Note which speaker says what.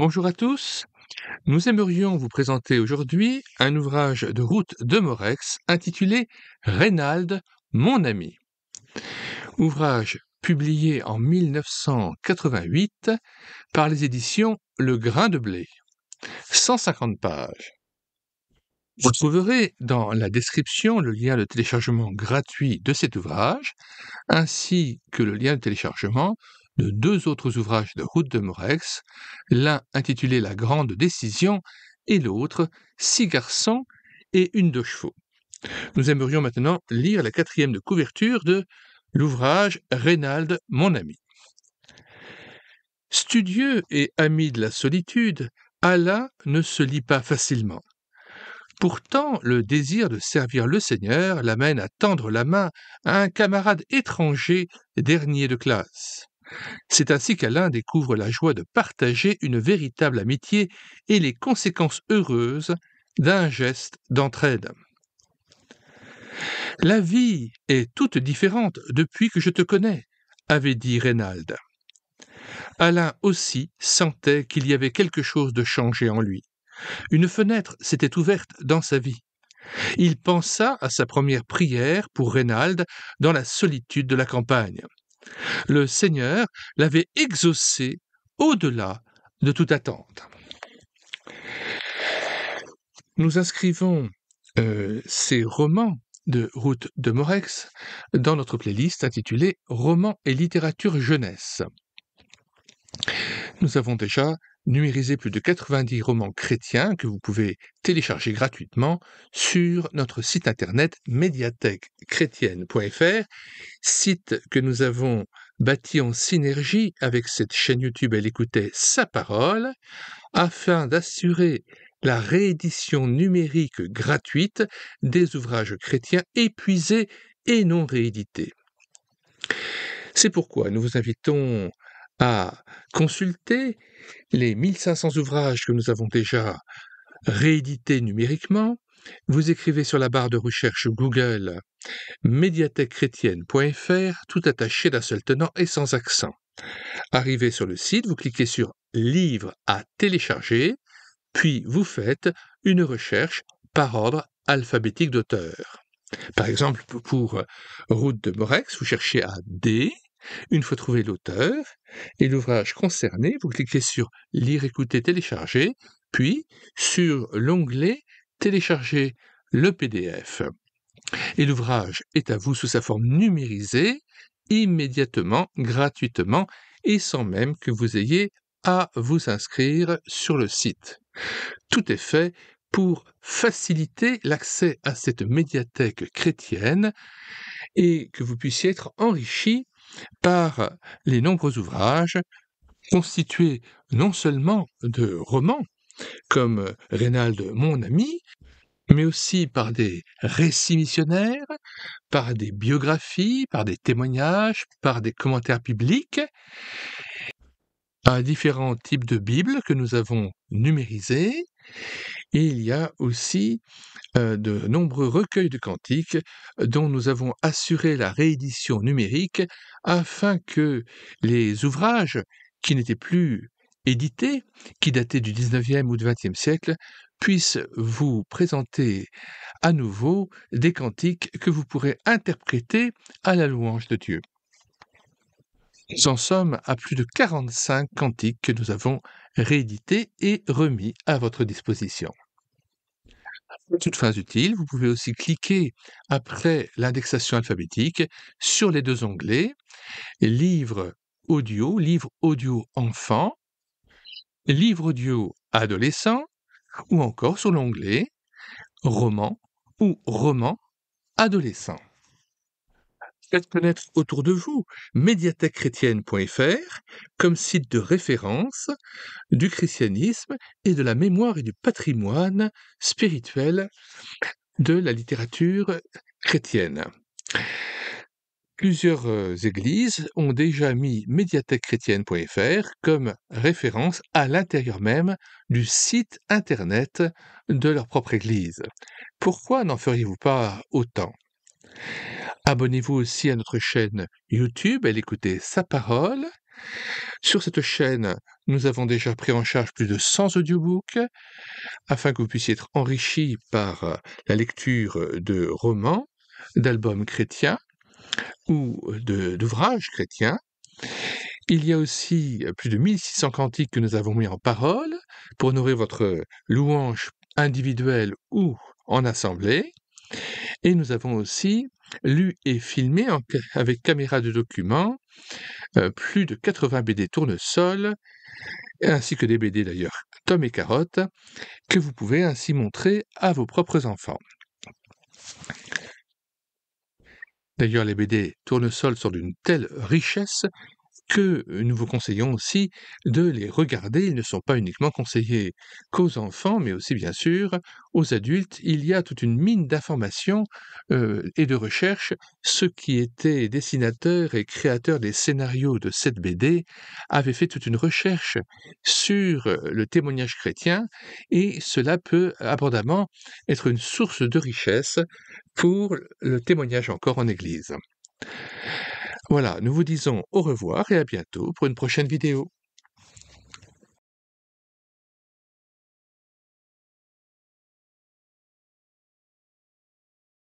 Speaker 1: Bonjour à tous, nous aimerions vous présenter aujourd'hui un ouvrage de Ruth Demorex intitulé Reynald, mon ami. Ouvrage publié en 1988 par les éditions Le Grain de Blé. 150 pages. Vous trouverez dans la description le lien de téléchargement gratuit de cet ouvrage, ainsi que le lien de téléchargement de deux autres ouvrages de Ruth Demorex, l'un intitulé La Grande Décision et l'autre Six garçons et une deux chevaux. Nous aimerions maintenant lire la quatrième de couverture de l'ouvrage Reynald, mon ami. Studieux et ami de la solitude, Alain ne se lie pas facilement. Pourtant, le désir de servir le Seigneur l'amène à tendre la main à un camarade étranger dernier de classe. C'est ainsi qu'Alain découvre la joie de partager une véritable amitié et les conséquences heureuses d'un geste d'entraide. « La vie est toute différente depuis que je te connais », avait dit Reynald. Alain aussi sentait qu'il y avait quelque chose de changé en lui. Une fenêtre s'était ouverte dans sa vie. Il pensa à sa première prière pour Reynald dans la solitude de la campagne. Le Seigneur l'avait exaucé au-delà de toute attente. Nous inscrivons ces romans de Ruth Demorex dans notre playlist intitulée Romans et littérature jeunesse. Nous avons déjà numérisé plus de 90 romans chrétiens que vous pouvez télécharger gratuitement sur notre site internet médiathèquechrétienne.fr, site que nous avons bâti en synergie avec cette chaîne YouTube Elle écoutait sa parole, afin d'assurer la réédition numérique gratuite des ouvrages chrétiens épuisés et non réédités. C'est pourquoi nous vous invitons à consulter les 1500 ouvrages que nous avons déjà réédités numériquement. Vous écrivez sur la barre de recherche Google médiathèquechrétienne.fr, tout attaché d'un seul tenant et sans accent. Arrivé sur le site, vous cliquez sur Livres à télécharger, puis vous faites une recherche par ordre alphabétique d'auteur. Par exemple, pour Ruth Demorex, vous cherchez à D. Une fois trouvé l'auteur et l'ouvrage concerné, vous cliquez sur Lire, écouter, télécharger, puis sur l'onglet Télécharger le PDF. Et l'ouvrage est à vous sous sa forme numérisée, immédiatement, gratuitement, et sans même que vous ayez à vous inscrire sur le site. Tout est fait pour faciliter l'accès à cette médiathèque chrétienne et que vous puissiez être enrichi par les nombreux ouvrages constitués non seulement de romans, comme Reynald, mon ami, mais aussi par des récits missionnaires, par des biographies, par des témoignages, par des commentaires bibliques, à différents types de Bibles que nous avons numérisés, et il y a aussi de nombreux recueils de cantiques dont nous avons assuré la réédition numérique afin que les ouvrages qui n'étaient plus édités, qui dataient du 19e ou du 20e siècle, puissent vous présenter à nouveau des cantiques que vous pourrez interpréter à la louange de Dieu. Nous en sommes à plus de 45 cantiques que nous avons réédités et remis à votre disposition. Toutes fins utiles, vous pouvez aussi cliquer après l'indexation alphabétique sur les deux onglets livre audio enfant, livre audio adolescent, ou encore sur l'onglet roman ou roman adolescent. Faites connaître autour de vous médiathèquechrétienne.fr comme site de référence du christianisme et de la mémoire et du patrimoine spirituel de la littérature chrétienne. Plusieurs églises ont déjà mis médiathèquechrétienne.fr comme référence à l'intérieur même du site internet de leur propre église. Pourquoi n'en feriez-vous pas autant ? Abonnez-vous aussi à notre chaîne YouTube Elle écoutait sa parole Sur cette chaîne, nous avons déjà pris en charge plus de 100 audiobooks afin que vous puissiez être enrichis par la lecture de romans, d'albums chrétiens ou d'ouvrages chrétiens. Il y a aussi plus de 1600 cantiques que nous avons mis en parole pour nourrir votre louange individuelle ou en assemblée. Et nous avons aussi lu et filmé avec caméra de document plus de 80 BD tournesol, ainsi que des BD d'ailleurs Tom et Carotte, que vous pouvez ainsi montrer à vos propres enfants. D'ailleurs, les BD tournesol sont d'une telle richesse que nous vous conseillons aussi de les regarder. Ils ne sont pas uniquement conseillés qu'aux enfants, mais aussi bien sûr aux adultes. Il y a toute une mine d'informations et de recherches. Ceux qui étaient dessinateurs et créateurs des scénarios de cette BD avaient fait toute une recherche sur le témoignage chrétien et cela peut abondamment être une source de richesse pour le témoignage encore en Église. Voilà, nous vous disons au revoir et à bientôt pour une prochaine vidéo.